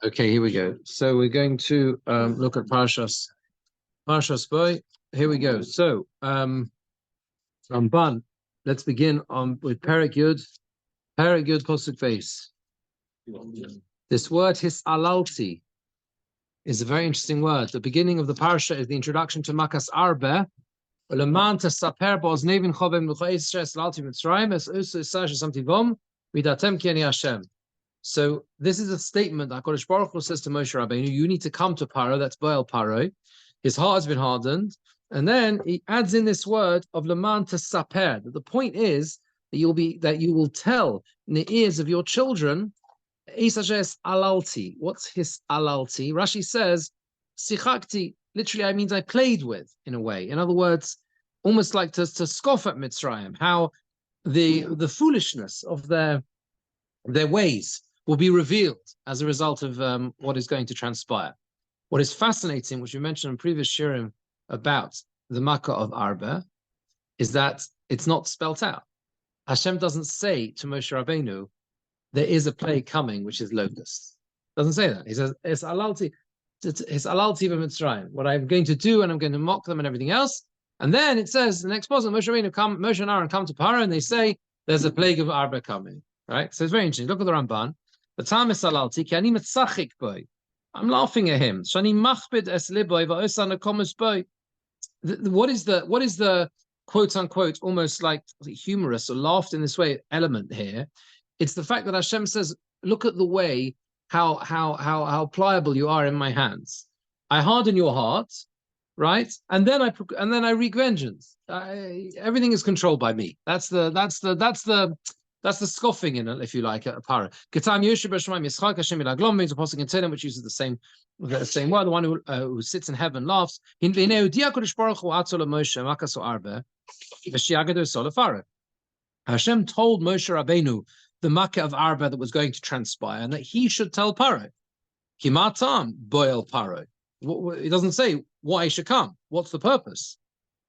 Okay, here we go. So we're going to look at Parshas Boy. Here we go. So Ramban. Let's begin with Perek Yud Pasuk Beis. This word hisalalti is a very interesting word. The beginning of the parsha is the introduction to Makas Arbe. Leman tesaper bo'oznei chovem l'chois shesalalti mitzrayim es usu isash samtivom vidatem ki ani Hashem. So this is a statement that HaKadosh Baruch Hu says to Moshe Rabbeinu, you need to come to Paro, that's Baal Paro. His heart has been hardened. And then he adds in this word of Leman tesaper. That the point is that you will tell in the ears of your children, Isajes alalti. What's his alalti? Rashi says, Sichakti, literally I means I played with, in a way. In other words, almost like to scoff at Mitzrayim, how the foolishness of their ways will be revealed as a result of what is going to transpire. What is fascinating, which we mentioned in previous shirim about the Makkah of Arba, is that it's not spelt out. Hashem doesn't say to Moshe Rabbeinu, there is a plague coming, which is locusts. Doesn't say that. He says, it's alalti v'mitzrayim. What I'm going to do, and I'm going to mock them and everything else. And then it says, the next person, Moshe and Aaron come to Paro, and they say, there's a plague of Arba coming. Right? So it's very interesting. Look at the Ramban. The time is alalti ki ani metzachik boy. I'm laughing at him. Shani machbid es liboy va'osan akomus boy. What is the quote unquote almost like humorous or laughed in this way element here? It's the fact that Hashem says, look at the way how pliable you are in my hands. I harden your heart, right? And then I wreak vengeance. Everything is controlled by me. That's the scoffing in it, if you like, at a para. Ketam Yoshe b'Shemaim Yitzchak Hashem ilaglam means a pasuk in Tehillim which uses the same word. The one who sits in heaven laughs. Hashem told Moshe Rabbeinu the Makkah of Arba that was going to transpire, and that he should tell Paro. Kimatam boil Paro. It doesn't say why he should come. What's the purpose?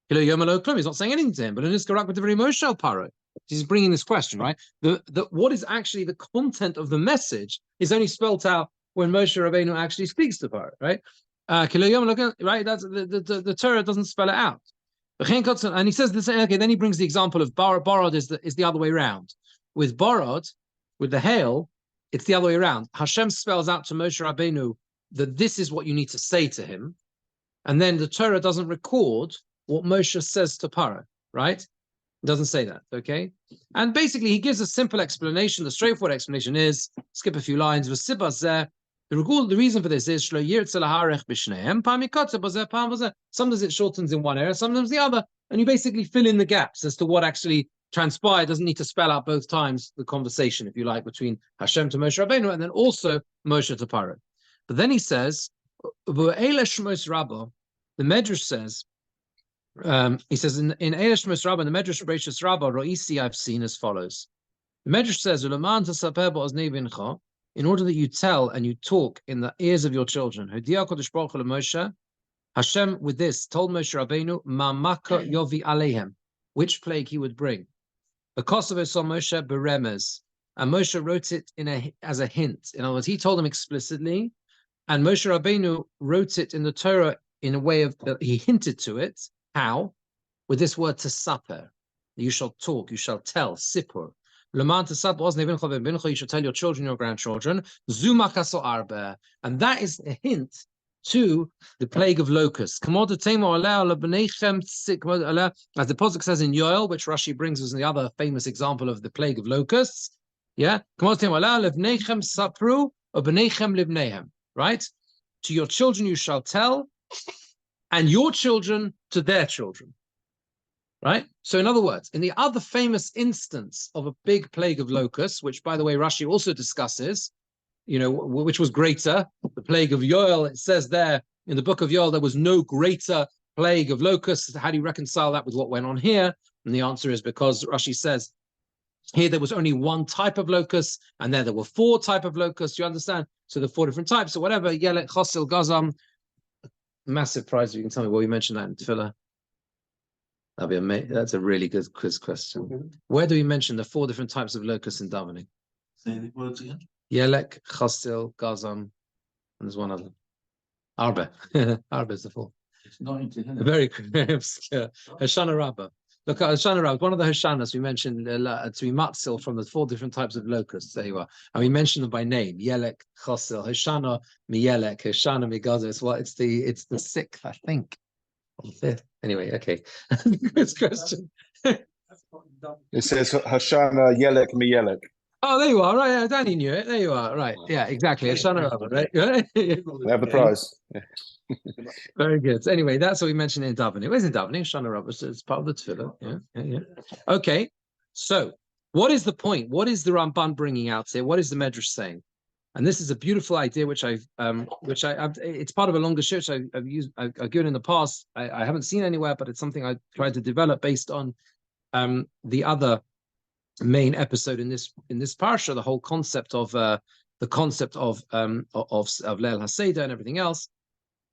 He's not saying anything to him. But in this Karak with the very Moshe Paro, he's bringing this question, right? What is actually the content of the message is only spelt out when Moshe Rabbeinu actually speaks to Paro, right? Right? That's the Torah doesn't spell it out. And he says this. Okay, then he brings the example of borod is the other way around. With borod, with the hail, it's the other way around. Hashem spells out to Moshe Rabbeinu that this is what you need to say to him, and then the Torah doesn't record what Moshe says to Paro, right? It doesn't say that, okay? And basically, he gives a simple explanation. The straightforward explanation is, skip a few lines, the reason for this is, sometimes it shortens in one area, sometimes the other, and you basically fill in the gaps as to what actually transpired. Doesn't need to spell out both times the conversation, if you like, between Hashem to Moshe Rabbeinu and then also Moshe to Paro. But then he says, the Medrash says, he says in Eilish Shemos Rabbah, the Medrash Bereishis Rabbah, Ro'isi, I've seen as follows. The Medrash says, in order that you tell and you talk in the ears of your children, Hashem with this told Moshe Rabbeinu, Ma'maka yovi aleihem, which plague he would bring. Because of it, saw Moshe beremez, and Moshe wrote it as a hint. In other words, he told him explicitly, and Moshe Rabbeinu wrote it in the Torah in a way of he hinted to it. How? With this word tesaper. You shall talk, you shall tell, sipur. Leman tesaper, you shall tell your children, your grandchildren. Zumakaso arba. And that is a hint to the plague of locusts. As the Pasuk says in Yoel, which Rashi brings as the other famous example of the plague of locusts. Yeah? Right? To your children you shall tell, and your children to their children. Right? So in other words, in the other famous instance of a big plague of locusts, which by the way Rashi also discusses, which was greater, the plague of Yoel, it says there in the book of Yoel, there was no greater plague of locusts. How do you reconcile that with what went on here? And the answer is because Rashi says here there was only one type of locust, and there were 4 types of locusts. You understand? So the 4 different types, or whatever. Yelek, Chosil, Gazam. Massive prize if you can tell me what you mentioned that in Tefillah. That'd be amazing. That's a really good quiz question. Where do we mention the 4 different types of locusts in davening? Say the words again. Yelek, Chasil, Gazam, there's one other. Arba. Arba is the fourth. It's not into him. Very obscure. Hoshana Rabbah. Look at Hoshana Rabbah, one of the Hoshanas we mentioned to be matzil from the 4 different types of locusts. There you are. And we mentioned them by name. Yelek, Chosil, Hoshana Miyelek, Hoshana Migazos. Well, it's the 6th, I think. Or the 5th. Anyway, okay. Good question. It says Hashana Yelek Miyelek. Oh, there you are. Right, yeah, Danny knew it. There you are. Right. Yeah, exactly. Hoshana Rabbah, right? We have the prize. Yeah. Very good. Anyway, that's what we mentioned in davening. Where's in davening? Hoshana Rabbah. So it's part of the tefillah. Yeah. Okay. So, what is the point? What is the Ramban bringing out here? What is the Medrash saying? And this is a beautiful idea, which I've it's part of a longer shirt I've given in the past. I haven't seen anywhere, but it's something I tried to develop based on the other main episode in this parsha, the whole concept of Leil HaSeder and everything else.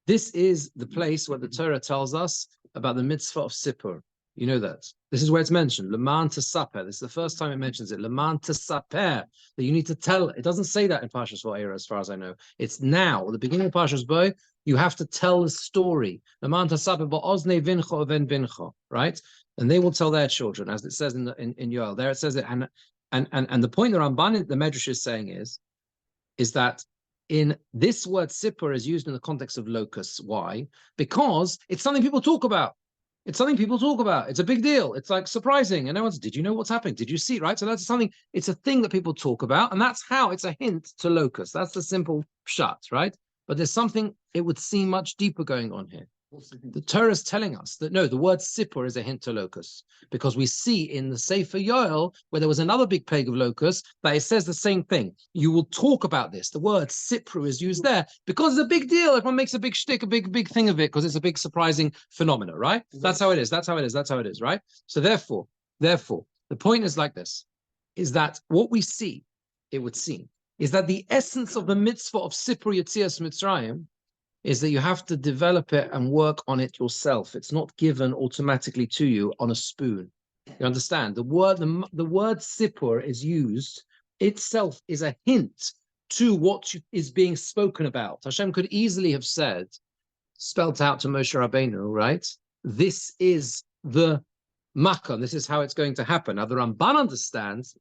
This is the place where the Torah tells us about the mitzvah of Sippur. You know that. This is where it's mentioned. Leman Tesaper. This is the first time it mentions it. Leman Tesaper. That you need to tell. It doesn't say that in Parshas Va'era, as far as I know. It's now. At the beginning of Parshas Bo, you have to tell the story. Leman Tesaper ba'ozne vincho ven vincho. Right? And they will tell their children, as it says in Yoel. There it says it. And the point the Ramban, the Medrash is saying is that in this word Sippur is used in the context of locusts. Why? Because it's something people talk about. It's something people talk about. It's a big deal. It's like surprising. And no one's, did you know what's happening? Did you see it? Right? So that's something, it's a thing that people talk about. And that's how it's a hint to locusts. That's the simple pshat, right? But there's something, it would seem much deeper going on here. The Torah is telling us that no, the word Sippur is a hint to locusts, because we see in the Sefer Yoel, where there was another big plague of locusts, that it says the same thing. You will talk about this. The word Sippur is used there because it's a big deal. Everyone makes a big shtick, a big thing of it, because it's a big surprising phenomenon, right? That's how it is. That's how it is. That's how it is, right? So therefore, the point is like this, is that what we see, it would seem, is that the essence of the mitzvah of Sippur Yetzias Mitzrayim is that you have to develop it and work on it yourself. It's not given automatically to you on a spoon. You understand? The word Sippur is used itself is a hint to what is being spoken about. Hashem could easily have said, spelt out to Moshe Rabbeinu, right? This is the makkah. This is how it's going to happen. Now the Ramban understands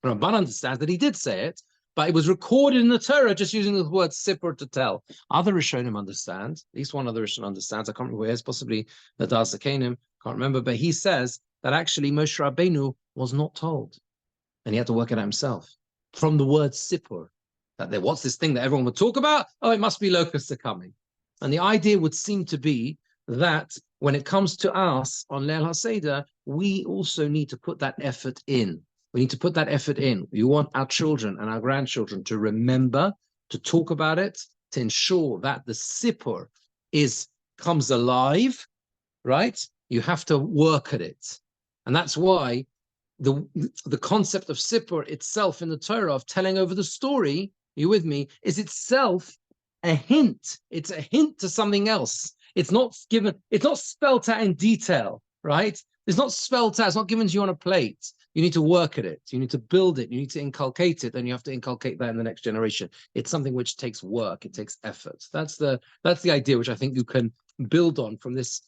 that he did say it, but it was recorded in the Torah just using the word Sippur to tell. Other Rishonim understand, at least one other Rishon understands, I can't remember who it is, possibly the Das Akanim, can't remember, but he says that actually Moshe Rabbeinu was not told. And he had to work it out himself. From the word Sippur, that there was this thing that everyone would talk about, oh, it must be locusts are coming. And the idea would seem to be that when it comes to us on Leil HaSeder, we also need to put that effort in. We need to put that effort in. We want our children and our grandchildren to remember, to talk about it, to ensure that the Sippur comes alive, right? You have to work at it. And that's why the concept of Sippur itself in the Torah, of telling over the story, you with me, is itself a hint. It's a hint to something else. It's not spelt out in detail, right? It's not spelt out, it's not given to you on a plate. You need to work at it. You need to build it. You need to inculcate it, and you have to inculcate that in the next generation. It's something which takes work. It takes effort. That's the idea which I think you can build on from this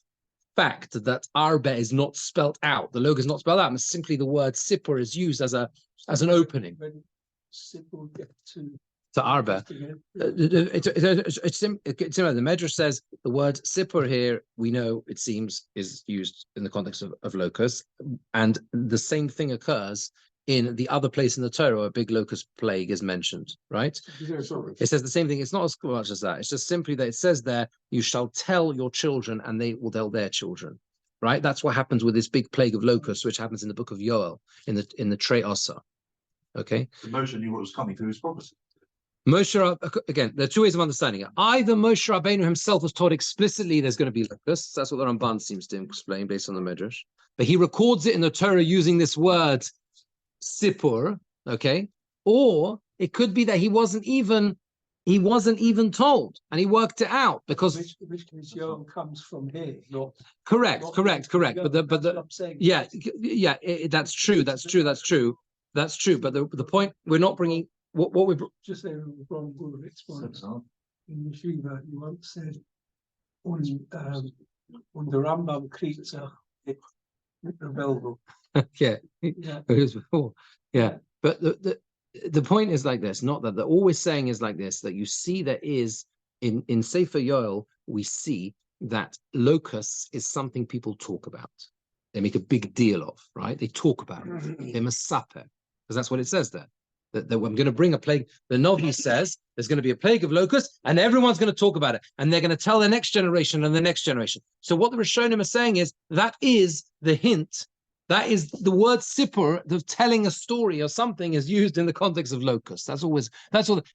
fact that Arba is not spelt out. The logo is not spelled out. And simply the word Sippur is used as an opening. Sippur get to Arba. It's similar. The Medrash says the word Sippur here, we know it seems is used in the context of locusts, and the same thing occurs in the other place in the Torah where a big locust plague is mentioned, right? It says the same thing. It's not as much as that. It's just simply that it says there, you shall tell your children and they will tell their children, right? That's what happens with this big plague of locusts, which happens in the book of Yoel, in the Trei Asa, okay? Moshe knew what was coming through his prophecy. Moshe, again, there are two ways of understanding it. Either Moshe Rabbeinu himself was taught explicitly there's going to be locusts. That's what the Ramban seems to explain based on the Medrash. But he records it in the Torah using this word Sippur, okay? Or it could be that he wasn't even told, and he worked it out because which case Yoel comes from here, not correct. But that's true. But the point we're not bringing what we're just say wrong Gurovitz one. in Yeshiva, you once said, und der Rambam kriegt sich mit der Welt. Yeah, Yeah. it was before. Yeah, but the point is like this, not that the always saying is like this, that you see there is in Sefer Yoel, we see that locusts is something people talk about. They make a big deal of, right? They talk about it. They masaper, because that's what it says there. That I'm going to bring a plague. The Novi says there's going to be a plague of locusts, and everyone's going to talk about it, and they're going to tell the next generation and the next generation. So what the Rishonim are saying is that is the hint. That is the word sipur, the telling a story or something, is used in the context of locusts. That's all.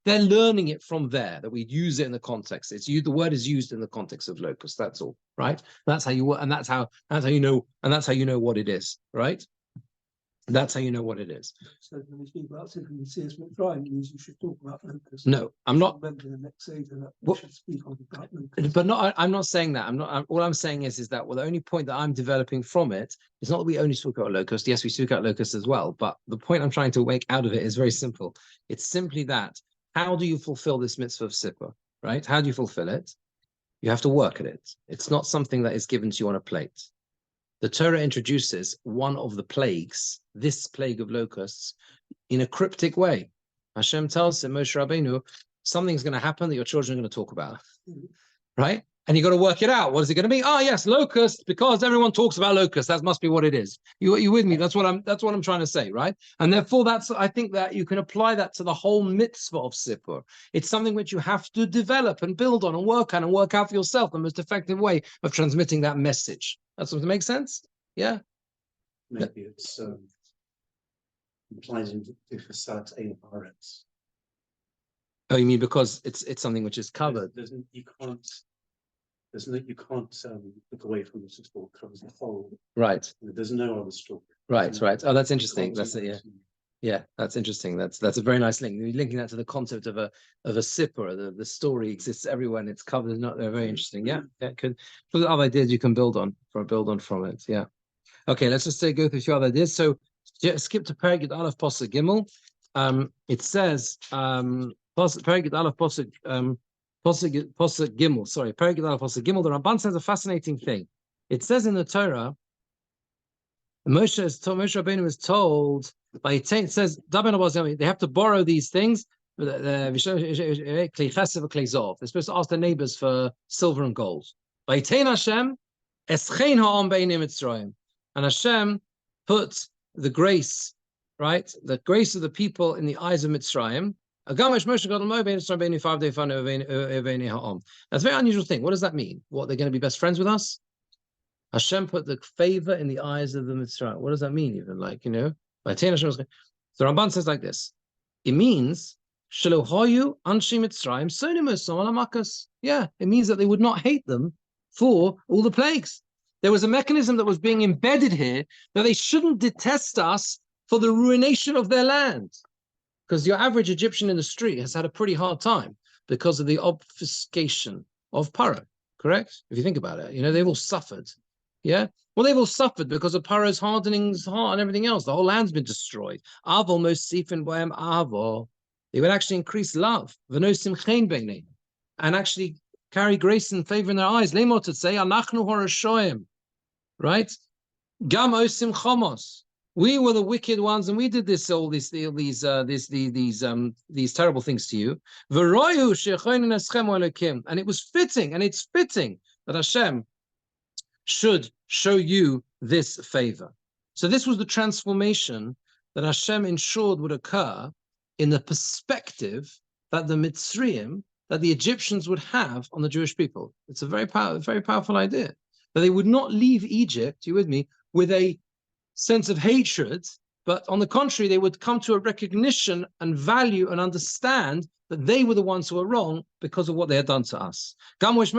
They're learning it from there, that we use it in the context. The word is used in the context of locusts. That's all, right? That's how you and that's how you know, and that's how you know what it is, right? That's how you know what it is. So when you speak about Sefer Mitzrayim, means you should talk about locusts. No, I'm not. Remember the next Seder that we What? should speak on about locusts. But not. I'm not saying that. All I'm saying is that the only point that I'm developing from it is not that we only speak about locusts. Yes, we speak about locusts as well. But the point I'm trying to make out of it is very simple. It's simply that how do you fulfill this mitzvah of sipur, right? How do you fulfill it? You have to work at it. It's not something that is given to you on a plate. The Torah introduces one of the plagues, this plague of locusts, in a cryptic way. Hashem tells him, Moshe Rabbeinu, something's going to happen that your children are going to talk about, right? And you got to work it out. What is it going to be? Oh, yes, locusts, because everyone talks about locusts. That must be what it is. You with me? That's what I'm trying to say, right? And therefore, I think that you can apply that to the whole mitzvah of Sipur. It's something which you have to develop and build on and work out for yourself, the most effective way of transmitting that message. That's what makes sense? Yeah? Maybe it's implies into facade ein haaretz. Oh, you mean because it's something which is covered? You can't look away from this. It's all covers the whole. Right. There's no other story. Right. Oh, that's interesting. That's it. Yeah. Yeah, that's interesting. That's a very nice link. You're linking that to the concept of a sipur. The story exists everywhere and it's covered. They're very interesting. Yeah, could. For other ideas you can build on from it. Yeah. Okay, let's just go through a few other ideas. So skip to Perek Yud Aleph Pasuk Gimel. It says Perek Yud Aleph Pasuk Gimel. Sorry, Perek Yud Aleph Pasuk Gimel. The Ramban says a fascinating thing. It says in the Torah, Moshe Rabbeinu is told by it says they have to borrow these things. They're supposed to ask their neighbors for silver and gold. By Hashem, and Hashem put the grace, right? The grace of the people in the eyes of Mitzrayim. That's a very unusual thing. What does that mean? What, they're going to be best friends with us? Hashem put the favor in the eyes of the Mitzrayim. What does that mean? Even so Ramban says like this. It means yeah, it means that they would not hate them for all the plagues. There was a mechanism that was being embedded here that they shouldn't detest us for the ruination of their land. Because your average Egyptian in the street has had a pretty hard time because of the obfuscation of Paro, correct? If you think about it, they've all suffered. Yeah? Well, they've all suffered because of Paro's hardening his heart and everything else. The whole land's been destroyed. Avol mosifin bohem avol. They would actually increase love. V'nosim chen beineim. And actually carry grace and favor in their eyes. Lemot to say, Anachnu horashoim. Right? Gam osim chomos. We were the wicked ones, and we did these terrible things to you. And it was fitting, and it's fitting that Hashem should show you this favor. So this was the transformation that Hashem ensured would occur in the perspective that the Mitzrayim, that the Egyptians would have on the Jewish people. It's a very powerful idea. That they would not leave Egypt, you with me, with a sense of hatred, but on the contrary, they would come to a recognition and value and understand that they were the ones who were wrong because of what they had done to us. It says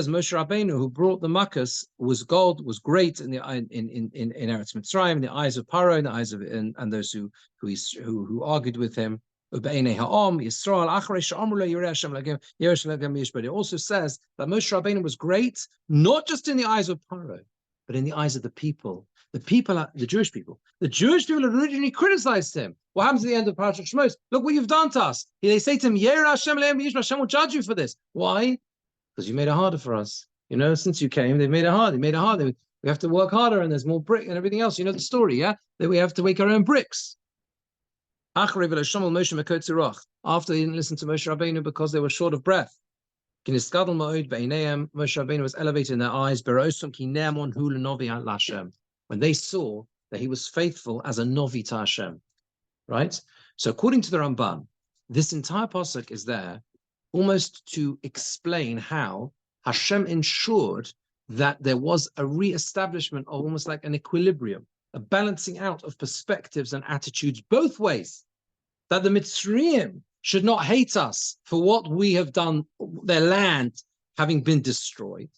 Moshe Rabbeinu, who brought the Makkos, was great in Eretz Mitzrayim, in the eyes of Paro, in the eyes of and those who argued with him. It also says that Moshe Rabbeinu was great, not just in the eyes of Paro, but in the eyes of the people the Jewish people had originally criticized him. What happens at the end of Parashat Shemos? Look what you've done to us. They say to him, Hashem will judge you for this. Why? Because you made it harder for us. Since you came, they've made it hard. They made it hard. We have to work harder, and there's more brick and everything else. You know the story, yeah? That we have to make our own bricks. After they didn't listen to Moshe Rabbeinu because they were short of breath. Moshe Rabbeinu was elevated in their eyes when they saw that he was faithful as a novi to Hashem. Right? So according to the Ramban, this entire pasuk is there almost to explain how Hashem ensured that there was a re-establishment of almost like an equilibrium, a balancing out of perspectives and attitudes both ways. That the Mitzrayim should not hate us for what we have done, their land having been destroyed.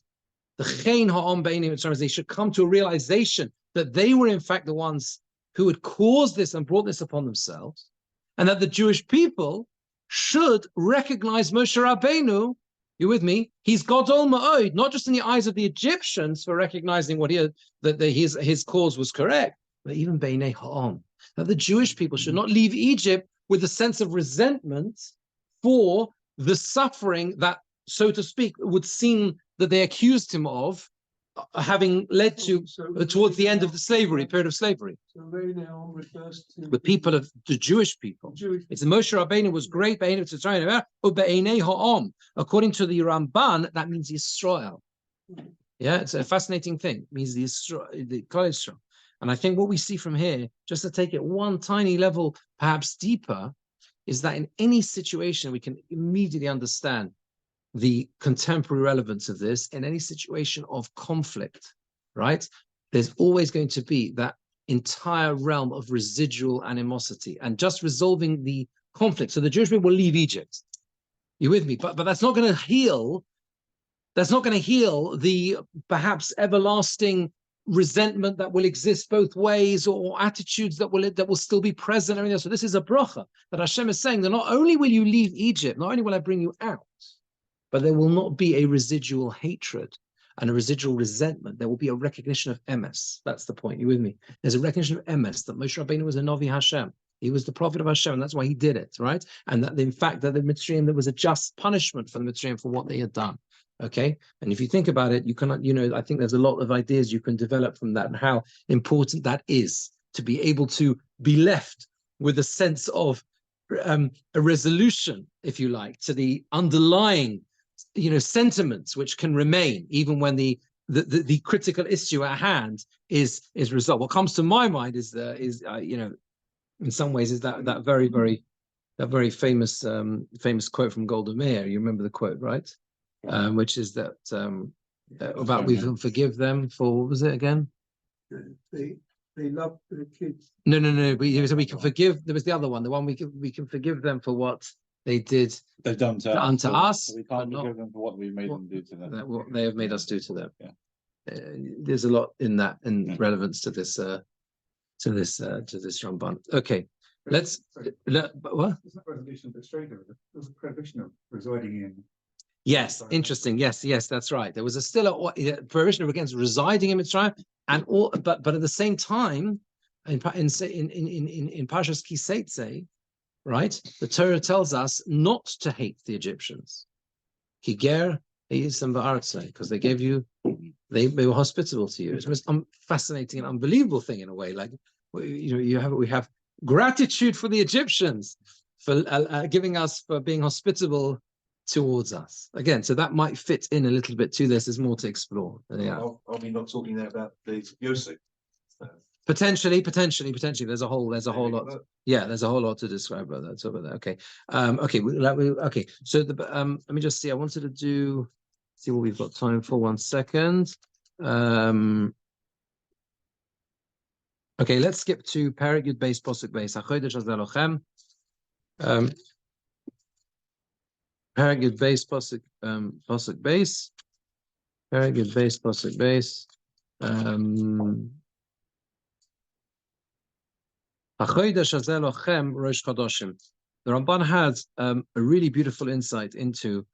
The Chaim Ha'am Be'enim Mitzrayim, they should come to a realization that they were in fact the ones who had caused this and brought this upon themselves, and that the Jewish people should recognize Moshe Rabbeinu. You with me? He's Gadol Ma'od, not just in the eyes of the Egyptians for recognizing what his cause was correct, but even Beinei Ha'am, that the Jewish people should not leave Egypt with a sense of resentment for the suffering that, so to speak, would seem that they accused him of having led to towards the end of the period of slavery. So Beinei Ha'am refers to the people of the Jewish people. It's the Moshe Rabbeinu was great. Beinei Ha'am. According to the Ramban, that means Yisrael. Yeah, it's a fascinating thing. It means the Klal Yisrael. And I think what we see from here, just to take it one tiny level, perhaps deeper, is that in any situation we can immediately understand the contemporary relevance of this. In any situation of conflict, right? There's always going to be that entire realm of residual animosity and just resolving the conflict. So the Jewish people will leave Egypt. You with me? But that's not going to heal. That's not going to heal the perhaps everlasting resentment that will exist both ways, or attitudes that will still be present. I mean, so this is a bracha that Hashem is saying that not only will you leave Egypt, not only will I bring you out, but there will not be a residual hatred and a residual resentment. There will be a recognition of emes. That's the point. You with me? There's a recognition of emes, that Moshe Rabbeinu was a Novi Hashem. He was the prophet of Hashem, and that's why he did it, right? And that in fact that the Mitzrayim, there was a just punishment for the Mitzrayim for what they had done. Okay, and if you think about it, you cannot, I think there's a lot of ideas you can develop from that, and how important that is to be able to be left with a sense of a resolution, if you like, to the underlying, sentiments which can remain even when the critical issue at hand is resolved. What comes to my mind is in some ways is that very famous quote from Golda Meir. You remember the quote, right? Which is that about we can forgive them for, what was it again? They love the kids. No. We can forgive. There was the other one. The one we can forgive them for what they've done unto us. We can't forgive them for what we made them do to them. What they have made us do to them. Yeah. There's a lot in that in relevance to this Ramban. Okay. What? It's not resolution of the stranger. There's a prohibition of residing in. Yes, interesting. Yes, that's right. There was still a prohibition against residing in Mitzrayim, and but at the same time, in Parshas Ki Seitzei, right, the Torah tells us not to hate the Egyptians. Kiger Yisam Ba'artzei, because they gave you, they were hospitable to you. It's the most fascinating and unbelievable thing in a way. Like we have gratitude for the Egyptians for giving us, for being hospitable towards us again. So that might fit in a little bit to this. There's more to explore. Yeah. Are we not talking there about the Yosef? Potentially. There's a whole lot. Yeah, there's a whole lot to describe about that. So about that. Okay. Okay. So let me just see. I wanted to see what we've got time for. 1 second. Okay, let's skip to Perek Yud Beis Posuk Beis. HaChodesh Hazeh Lochem. Perek Yud Beis Posuk Beis. Perek Yud Beis Posuk Beis. HaChodesh Hazeh Lochem Rosh Chodoshim. The Ramban has a really beautiful insight into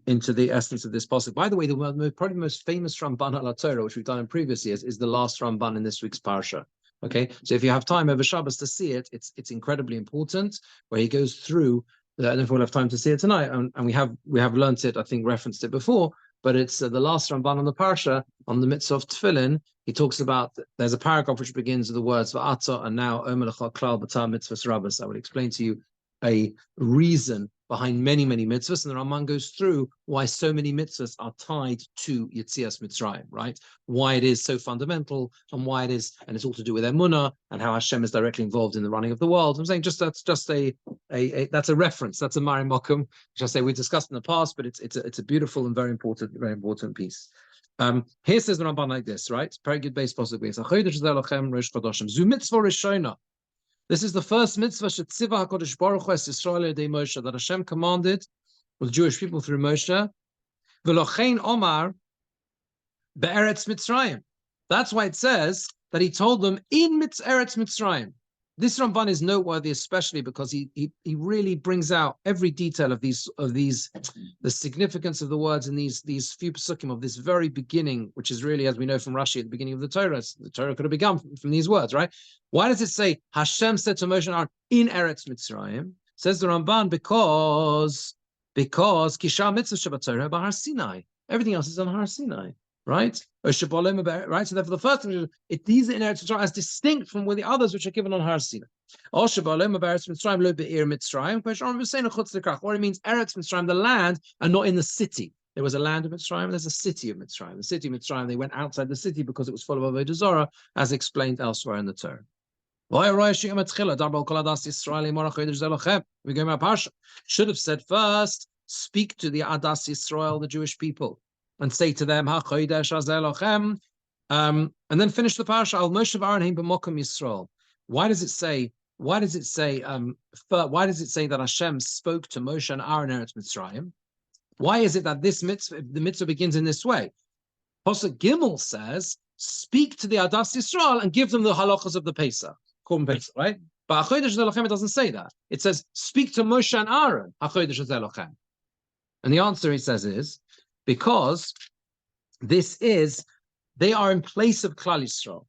into the essence of this pasuk. By the way, probably the most famous Ramban Al HaTorah, which we've done in previous years, is the last Ramban in this week's parsha. Okay, so if you have time over Shabbos to see it, it's incredibly important, where he goes through. I don't know if we'll have time to see it tonight, and we have learnt it. I think referenced it before, but it's the last Ramban on the parsha on the mitzvah of tefillin. He talks about there's a paragraph which begins with the words va'ata and now omer lecha klal b'tam mitzvahs rabbos. I will explain to you a reason behind many mitzvahs, and the Ramban goes through why so many mitzvahs are tied to Yetzias Mitzrayim, right? Why it is so fundamental, and why it is, and it's all to do with emunah and how Hashem is directly involved in the running of the world. I'm saying that's a reference, that's a Mari Mokum, which I say we discussed in the past, but it's a beautiful and very important piece. Here says the Ramban like this, right? Very good base possibly. Zu mitzvah rishona. This is the first mitzvah Shetziva HaKadosh Baruch Hu es Yisrael Yedei Moshe, that Hashem commanded with Jewish people through Moshe. V'lochein Omar be'eretz Mitzrayim. That's why it says that he told them in Eretz Mitzrayim. This Ramban is noteworthy, especially because he really brings out every detail of the significance of the words in these few psukim of this very beginning, which is really, as we know from Rashi, at the beginning of the Torah. The Torah could have begun from these words, right? Why does it say Hashem said to Moshe and Aaron in Eretz Mitzrayim? Says the Ramban because Kishar Mitzvah Shabbat Torah Bahar Sinai. Everything else is on Har Sinai. Right? Right? So therefore the first thing is these are in Eretz Mitzrayim as distinct from the others which are given on Har Sinai. Or it means Eretz Mitzrayim, the land, and not in the city. There was a land of Mitzrayim, there's a city of Mitzrayim. The city of Mitzrayim, they went outside the city because it was full of Avodah Zarah, as explained elsewhere in the Torah. We go Parsha. Should have said first, speak to the Adas Yisrael, the Jewish people, and say to them, and then finish the parsha. Al Moshe v'Aaron b'mokom Yisrael. Why does it say that Hashem spoke to Moshe and Aaron in Eretz Mitzrayim? Why is it that the mitzvah begins in this way? Pasuk Gimel says, speak to the Adas Yisrael and give them the halachas of the Pesach, Korban Pesach, right? But HaChodesh Zelochem, it doesn't say that. It says, speak to Moshe and Aaron, HaChodesh Zelochem. And the answer, he says, is because they are in place of Klal Yisrael.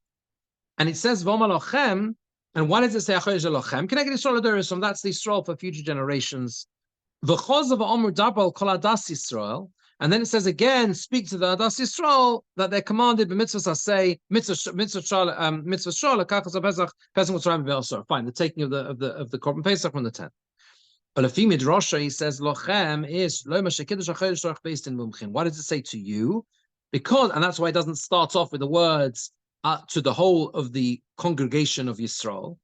And it says, V'omalochem, and why does it say HaChodesh Zelochem? Connected Yisrael Adorasim, that's the Yisrael for future generations. V'choz of Omer Dabal Kol Adas Yisrael. And then it says again, speak to the Adas Yisrael, that they're commanded by mitzvahs say mitzvah shal kachas pesach mitzrayim v'elsor. Fine, the taking of the korban pesach from the 10th. But if midrasha, he says lochem is lo mashekidush hachodesh based in mumchin. Why does it say to you? Because, and that's why it doesn't start off with the words to the whole of the congregation of Yisrael,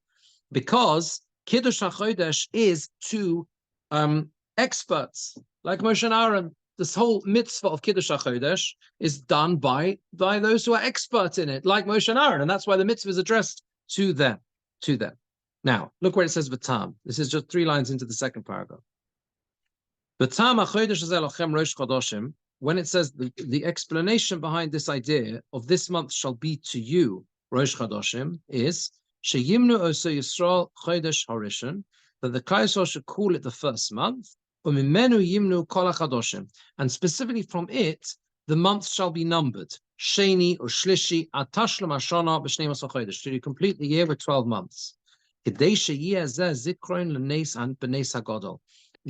because kiddush hachodesh is to experts like Moshe and Aaron. This whole mitzvah of Kiddush HaChodesh is done by those who are experts in it, like Moshe and Aaron, and that's why the mitzvah is addressed to them. Now, look where it says V'tam. This is just 3 lines into the second paragraph. V'tam HaChodesh Hazeh Lochem Rosh Chodoshim, when it says the explanation behind this idea of this month shall be to you, Rosh Chodoshim, is Sheyimnu Oso Yisrael Chodesh Harishon, that the Klal Yisrael should call it the first month, and specifically from it, the months shall be numbered. Sheni or Shlishi, Atashlam Ashana, B'Shnei Chodesh, to complete the year with 12 months. The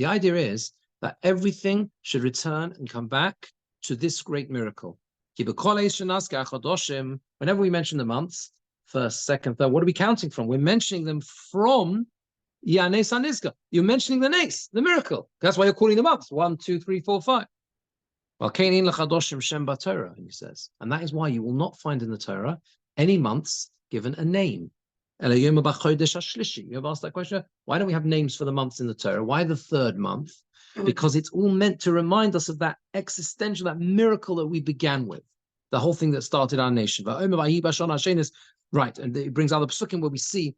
idea is that everything should return and come back to this great miracle. Whenever we mention the months, first, second, third, what are we counting from? We're mentioning them from You're mentioning the nes, the miracle. That's why you're calling them months. 1, 2, 3, 4, 5. Well, he says, and that is why you will not find in the Torah any months given a name. You have asked that question. Why don't we have names for the months in the Torah? Why the third month? Because it's all meant to remind us of that existential, that miracle that we began with, the whole thing that started our nation. Right, and it brings out the psukim where we see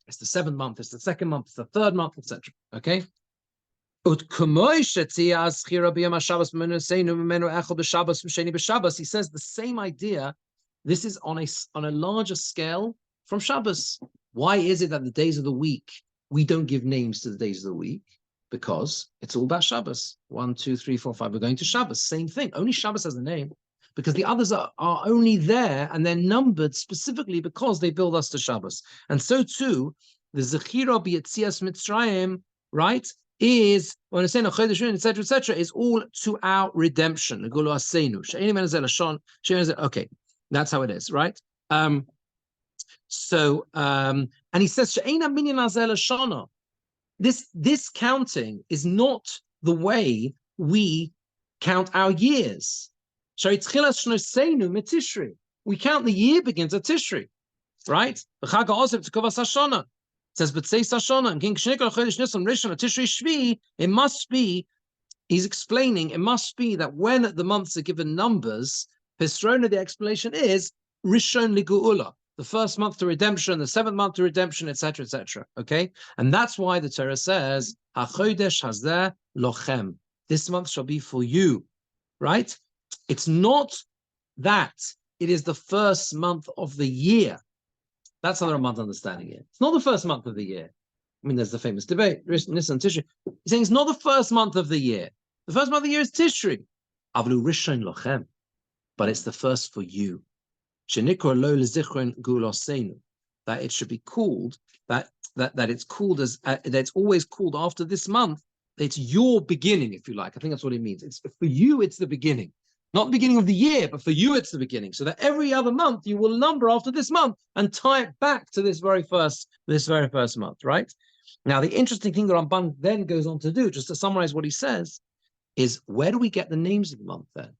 it's the 7th month, it's the 2nd month, it's the 3rd month, etc. Okay? He says the same idea. This is on a larger scale from Shabbos. Why is it that the days of the week, we don't give names to the days of the week? Because it's all about Shabbos. 1, 2, 3, 4, 5. We're going to Shabbos. Same thing. Only Shabbos has a name. Because the others are only there and they're numbered specifically because they build us to Shabbos. And so too, the Zechira B'Yetzias Mitzrayim, right, is, when it's saying etc., is all to our redemption. Okay, that's how it is, right? And he says, this counting is not the way we count our years. We count the year begins at Tishri, right? It says, but say it must be, he's explaining, it must be that when the months are given numbers, the explanation is Rishon Ligu'ula, the first month to redemption, the seventh month to redemption, etc., etc. Okay? And that's why the Torah says, HaChodesh Hazeh Lochem. This month shall be for you, right? It's not that it is the first month of the year. That's how the Ramban understanding it. It's not the first month of the year. I mean, there's the famous debate, Nisan, Tishri. He's saying it's not the first month of the year. The first month of the year is Tishri. Avlu Rishon Lochem. But it's the first for you. Shenikra lo lezichron gulosenu. That it should be called, that it's called as, that it's always called after this month. It's your beginning, if you like. I think that's what it means. It's for you, it's the beginning. Not the beginning of the year, but for you, it's the beginning. So that every other month you will number after this month and tie it back to this very first month, right? Now, the interesting thing that Ramban then goes on to do, just to summarize what he says, is where do we get the names of the month then?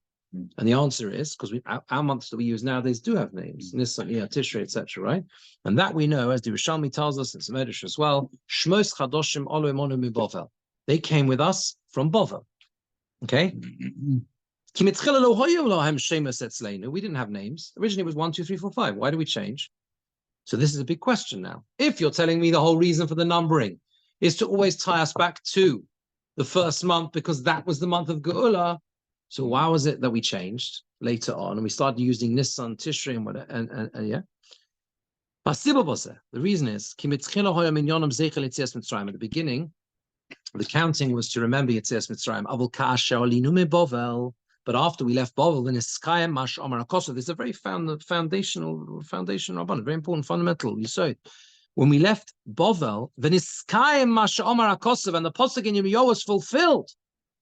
And the answer is, because our months that we use nowadays do have names, Nisan, Iyar, Tishrei, etc., right? And that we know, as the Rishalmi tells us, and Medrash as well, Shmos Chadoshim Olu Emonu Mi Bovel. They came with us from Bovel. Okay? We didn't have names. Originally it was 1, 2, 3, 4, 5. Why do we change? So this is a big question now. If you're telling me the whole reason for the numbering is to always tie us back to the first month because that was the month of Geula, so why was it that we changed later on and we started using Nisan, Tishrei, and whatever, and yeah? The reason is at the beginning, the counting was to remember Yetzias Mitzrayim. But after we left Bovel, then Iskayim Mash Omar Akosa. There's a very foundation, Rabban, very important, fundamental. You saw it. When we left Bovel, then Iskayim Mash Omar Akosa, and the pasuk in Yirmiyahu was fulfilled,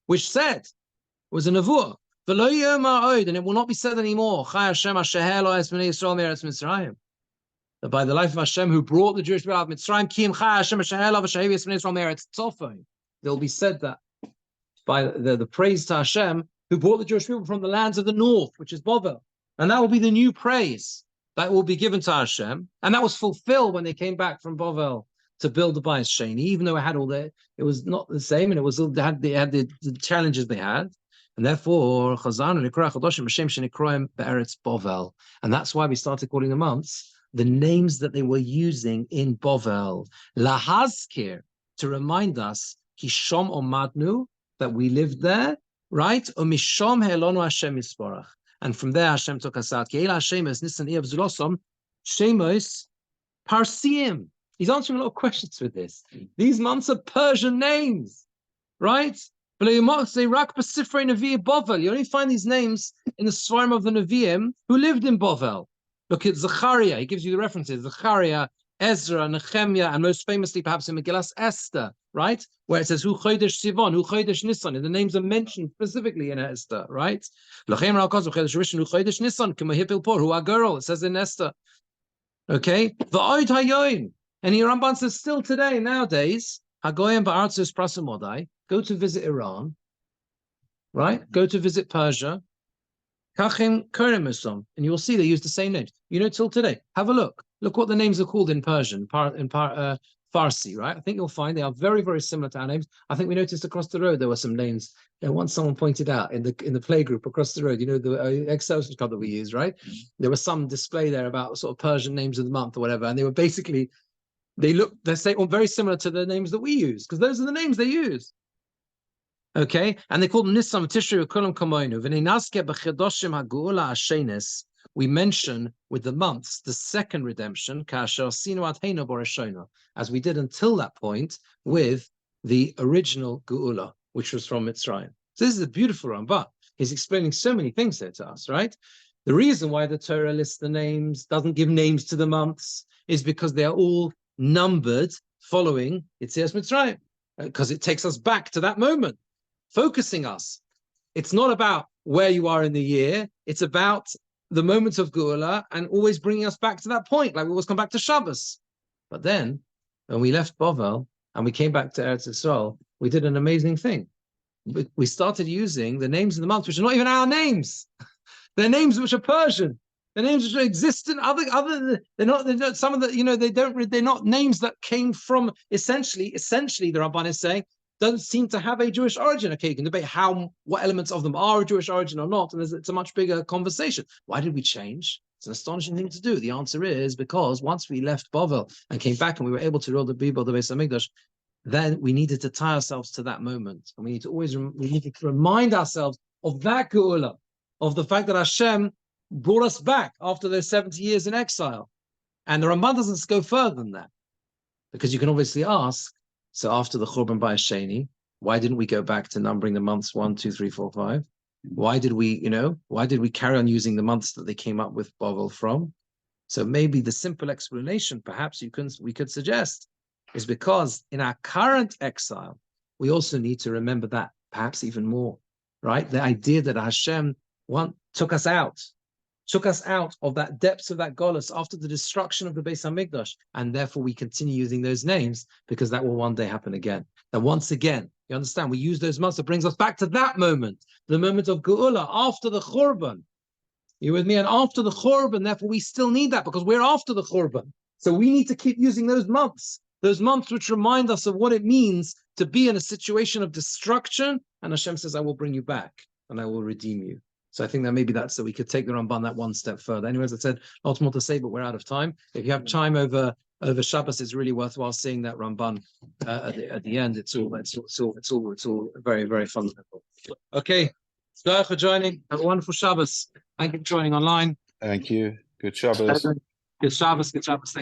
which said, it was a nevuah, and it will not be said anymore. That by the life of Hashem, who brought the Jewish people out of Mitzrayim, there will be said that by the praise to Hashem, who brought the Jewish people from the lands of the north, which is Bovel. And that will be the new praise that will be given to Hashem. And that was fulfilled when they came back from Bovel to build the Bayis Sheni, even though it was not the same, and they had the challenges they had. And therefore, Bovel. And that's why we started calling the months the names that they were using in Bovel. Lahazkir, to remind us, Kishom Omadnu, that we lived there, right? Umishom Helonu Hashem Yisborach. And from there, Hashem took us out. Keila Shemos, Nisan Iyar V'Zulosom, Shemos Parsiim. He's answering a lot of questions with this. These months are Persian names, right? You only find these names in the Sfarim of the Nevi'im who lived in Bovel. Look at Zechariah. He gives you the references. Zechariah, Ezra, Nehemiah, and most famously perhaps in Megillas Esther, right? Where it says, Hu Chodesh Sivan, Hu Chodesh Nisan, and the names are mentioned specifically in Esther, right? Hu Chodesh Nisan, who are girl, it says in Esther. Okay? V'oid hayoim. And here Ramban says, still today, nowadays, Hagoyim ba'artzos prasamodai, go to visit Iran, right? Go to visit Persia, Kachim Kurim, and you will see they use the same names. You know, till today. Have a look. Look what the names are called in Persian, Farsi, right? I think you'll find they are very, very similar to our names. I think we noticed across the road there were some names. Once someone pointed out in the play group across the road, you know, the Excel club that we use, right? There was some display there about sort of Persian names of the month or whatever, and they were basically, they say, very similar to the names that we use, because those are the names they use. Okay, and they call them Nisan, Tishrei, Kulam Kamoinu. V'neinaske b'chedoshim ha'geula hashenis. We mention with the months the second redemption, kasher sinu adheinu b'reshona, as we did until that point with the original Geula, which was from Mitzrayim. So this is a beautiful Ramban. He's explaining so many things there to us, right? The reason why the Torah lists the names, doesn't give names to the months, is because they are all numbered following Yetzias Mitzrayim, because it takes us back to that moment, focusing us. It's not about where you are in the year, it's about the moment of Geula and always bringing us back to that point, like we always come back to Shabbos. But then, when we left Bovel and we came back to Eretz Yisrael, we did an amazing thing. We started using the names of the months, which are not even our names. They're names which are Persian. They're names which are existent. They're not some of the, they're not names that came from essentially the Ramban is saying, don't seem to have a Jewish origin. Okay, you can debate what elements of them are a Jewish origin or not, and it's a much bigger conversation. Why did we change? It's an astonishing thing to do. The answer is because once we left Bovel and came back and we were able to build the Beis HaMikdash, then we needed to tie ourselves to that moment. And we need to remind ourselves of that Geula, of the fact that Hashem brought us back after those 70 years in exile. And the Ramban doesn't go further than that. Because you can obviously ask, so after the Churban Bayis Sheni, why didn't we go back to numbering the months 1, 2, 3, 4, 5? Why did we carry on using the months that they came up with Bovel from? So maybe the simple explanation, perhaps we could suggest, is because in our current exile, we also need to remember that perhaps even more, right? The idea that Hashem took us out of that depths of that Golus after the destruction of the Beis HaMikdash, and therefore we continue using those names because that will one day happen again. That once again, you understand, we use those months that brings us back to that moment, the moment of Geula after the Churban. You with me? And after the Churban, therefore we still need that because we're after the Churban. So we need to keep using those months which remind us of what it means to be in a situation of destruction. And Hashem says, I will bring you back and I will redeem you. So I think that maybe so we could take the Ramban that one step further. Anyway, as I said, lots more to say, but we're out of time. If you have time over Shabbos, it's really worthwhile seeing that Ramban at the end. It's all very, very fundamental. Okay, thank you for joining. Have a wonderful Shabbos. Thank you for joining online. Thank you. Good Shabbos. Good Shabbos. Good Shabbos.